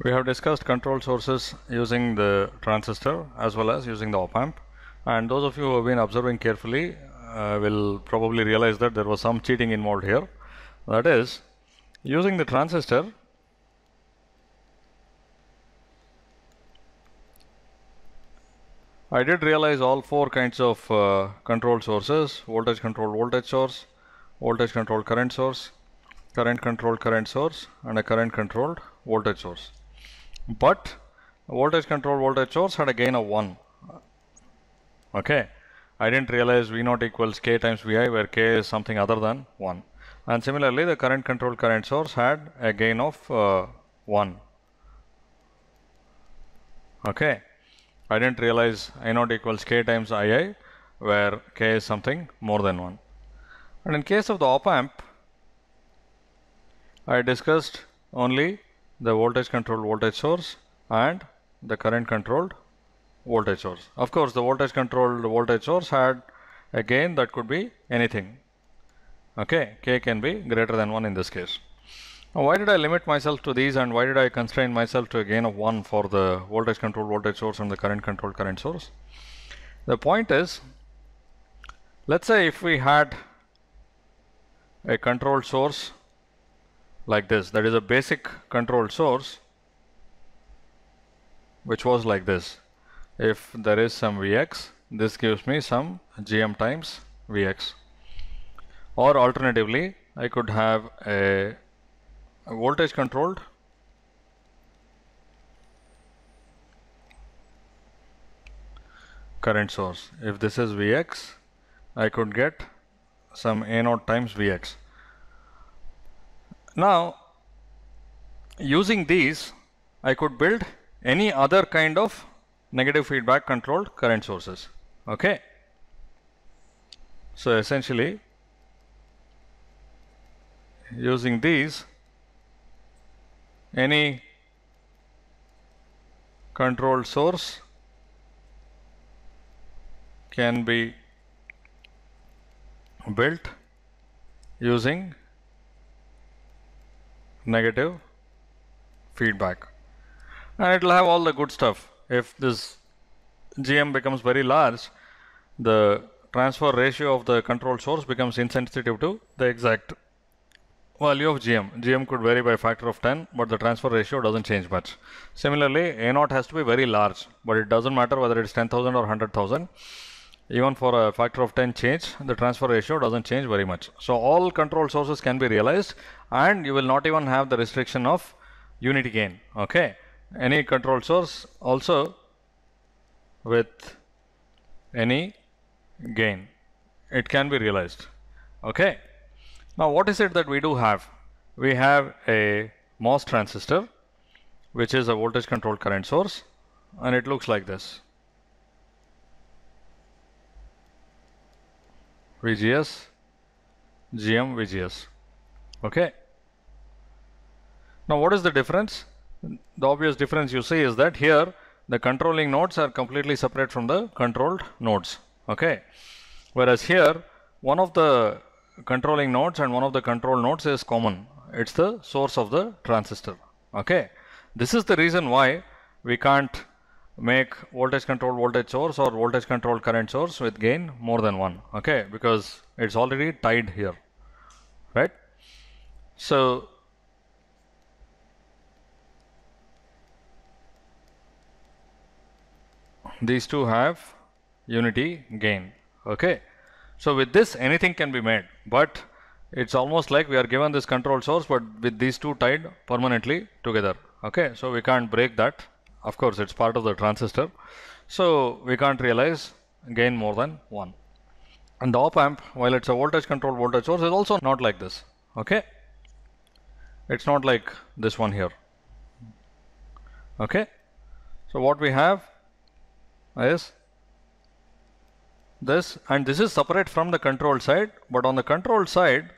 We have discussed control sources using the transistor as well as using the op-amp, and those of you who have been observing carefully will probably realize that there was some cheating involved here. That is, using the transistor, I did realize all four kinds of control sources: voltage controlled voltage source, voltage controlled current source, current controlled current source, and a current controlled voltage source. But voltage controlled voltage source had a gain of 1. Okay, I didn't realize V naught equals K times Vi, where K is something other than 1. And similarly, the current controlled current source had a gain of 1. Okay, I didn't realize I naught equals K times II, where K is something more than 1. And in case of the op-amp, I discussed only the voltage controlled voltage source and the current controlled voltage source. Of course, the voltage controlled voltage source had a gain that could be anything. Okay, K can be greater than 1 in this case. Now, why did I limit myself to these, and why did I constrain myself to a gain of 1 for the voltage controlled voltage source and the current controlled current source? The point is, let's say if we had a control source like this, that is a basic control source which was like this. If there is some Vx, this gives me some Gm times Vx. Or alternatively, I could have a voltage controlled current source. If this is Vx, I could get some A0 times Vx. Now, using these, I could build any other kind of negative feedback controlled current sources. Okay. So essentially, using these, any controlled source can be built using negative feedback, and it will have all the good stuff. If this Gm becomes very large, the transfer ratio of the control source becomes insensitive to the exact value of Gm. Gm could vary by a factor of 10, but the transfer ratio doesn't change much. Similarly, A0 has to be very large, but it doesn't matter whether it's 10,000 or 100,000. Even for a factor of 10 change, the transfer ratio doesn't change very much. So all control sources can be realized, and you will not even have the restriction of unity gain. Okay, any control source also with any gain, it can be realized. Okay, now what is it that we do have? We have a MOS transistor, which is a voltage controlled current source, and it looks like this. VGS, Gm, VGS. Okay. Now, what is the difference? The obvious difference you see is that here the controlling nodes are completely separate from the controlled nodes. Okay. Whereas here, one of the controlling nodes and one of the control nodes is common. It's the source of the transistor. Okay. This is the reason why we can't make voltage controlled voltage source or voltage controlled current source with gain more than 1. Okay, because it's already tied here, right? So these two have unity gain. Okay, so with this anything can be made, but it's almost like we are given this control source, but with these two tied permanently together. Okay, so we can't break that. Of course, it's part of the transistor, so we can't realize gain more than 1. And the op-amp, while it's a voltage controlled voltage source, is also not like this. Okay, it's not like this one here. Okay, so what we have is this, and this is separate from the control side, but on the control side,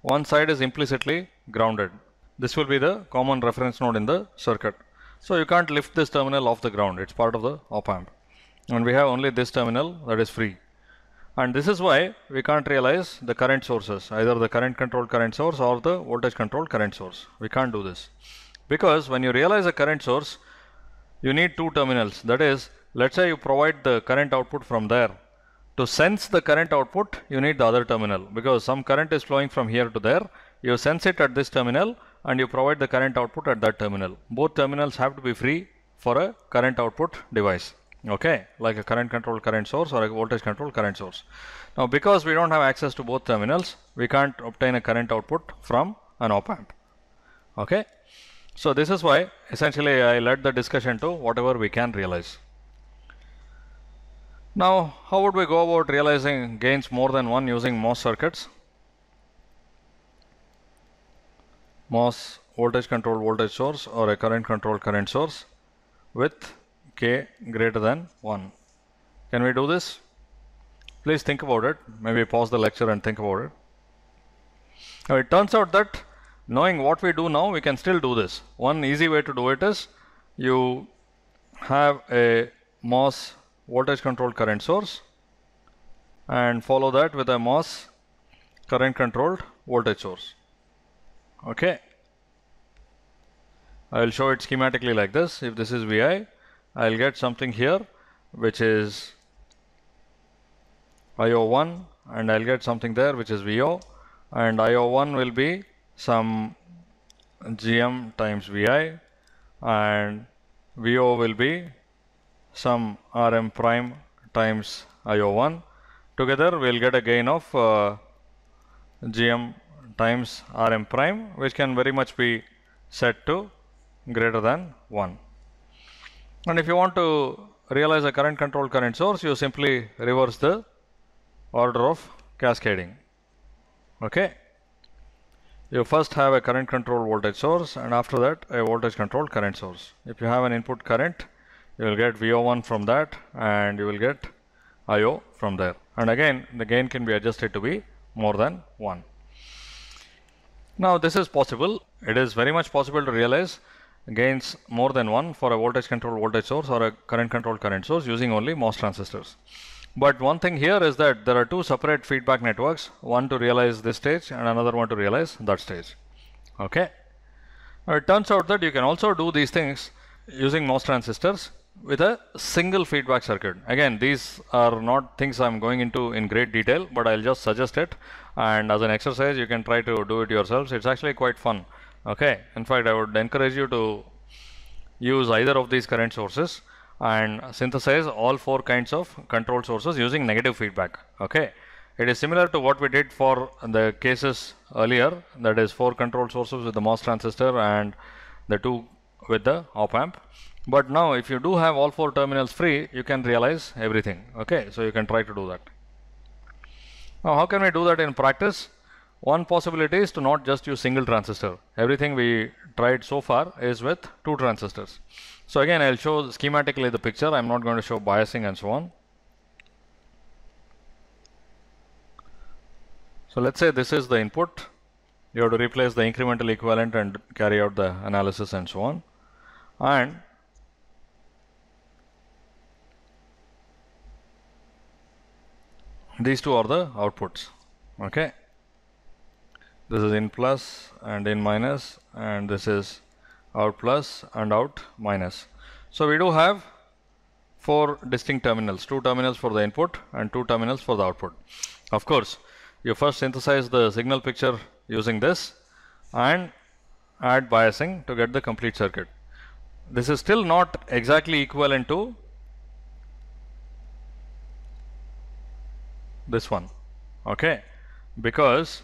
one side is implicitly grounded. This will be the common reference node in the circuit. So you can't lift this terminal off the ground, it's part of the op-amp. And we have only this terminal that is free. And this is why we can't realize the current sources, either the current controlled current source or the voltage controlled current source. We can't do this. Because when you realize a current source, you need two terminals. That is, let's say you provide the current output from there. To sense the current output, you need the other terminal, because some current is flowing from here to there. You sense it at this terminal and you provide the current output at that terminal. Both terminals have to be free for a current output device. Okay, like a current controlled current source or a voltage controlled current source. Now, because we don't have access to both terminals, we can't obtain a current output from an op-amp. Okay, so this is why essentially I led the discussion to whatever we can realize. Now, how would we go about realizing gains more than one using MOS circuits? MOS voltage controlled voltage source or a current controlled current source with K greater than 1. Can we do this? Please think about it. Maybe pause the lecture and think about it. Now, it turns out that knowing what we do now, we can still do this. One easy way to do it is you have a MOS voltage controlled current source and follow that with a MOS current controlled voltage source. Okay, I will show it schematically like this. If this is Vi, I will get something here which is IO1, and I will get something there which is VO, and IO1 will be some GM times Vi, and VO will be some Rm prime times IO1. Together we will get a gain of GM times Rm prime, which can very much be set to greater than 1. And if you want to realize a current controlled current source, you simply reverse the order of cascading. Okay, you first have a current controlled voltage source, and after that a voltage controlled current source. If you have an input current, you will get VO1 from that, and you will get IO from there. And again, the gain can be adjusted to be more than 1. Now, this is possible. It is very much possible to realize gains more than 1 for a voltage controlled voltage source or a current controlled current source using only MOS transistors. But one thing here is that there are two separate feedback networks, one to realize this stage and another one to realize that stage. Okay. Now, it turns out that you can also do these things using MOS transistors with a single feedback circuit. Again, these are not things I'm going into in great detail, but I'll just suggest it, and as an exercise you can try to do it yourselves. It's actually quite fun. Okay, in fact I would encourage you to use either of these current sources and synthesize all 4 kinds of control sources using negative feedback. Okay, it is similar to what we did for the cases earlier, that is 4 control sources with the MOS transistor and the 2 with the op-amp. But now if you do have all 4 terminals free, you can realize everything. Okay, so you can try to do that. Now, how can we do that in practice? One possibility is to not just use single transistor. Everything we tried so far is with 2 transistors. So again, I'll show schematically the picture. I'm not going to show biasing and so on. So let's say this is the input. You have to replace the incremental equivalent and carry out the analysis and so on. And these two are the outputs. Okay, this is in plus and in minus, and this is out plus and out minus. So we do have 4 distinct terminals, 2 terminals for the input and 2 terminals for the output. Of course, you first synthesize the signal picture using this and add biasing to get the complete circuit. This is still not exactly equivalent to this one. Okay, because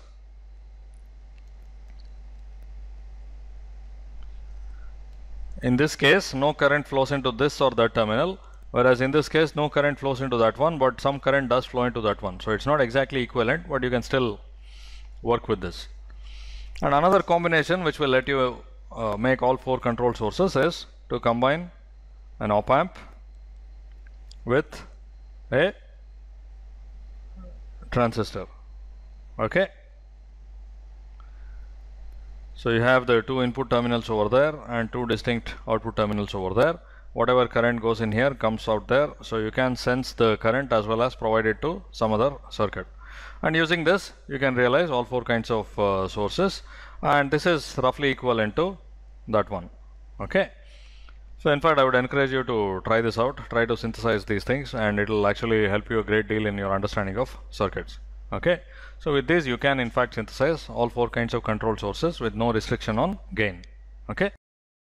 in this case no current flows into this or that terminal, whereas in this case no current flows into that one, but some current does flow into that one. So it's not exactly equivalent, but you can still work with this. And another combination which will let you make all 4 control sources is to combine an op-amp with a transistor. Okay, so you have the 2 input terminals over there and 2 distinct output terminals over there. Whatever current goes in here comes out there, so you can sense the current as well as provide it to some other circuit. And using this you can realize all 4 kinds of sources, and this is roughly equivalent to that one. Okay. So in fact, I would encourage you to try this out, try to synthesize these things, and it will actually help you a great deal in your understanding of circuits. Okay. So with this, you can in fact synthesize all 4 kinds of control sources with no restriction on gain. Okay.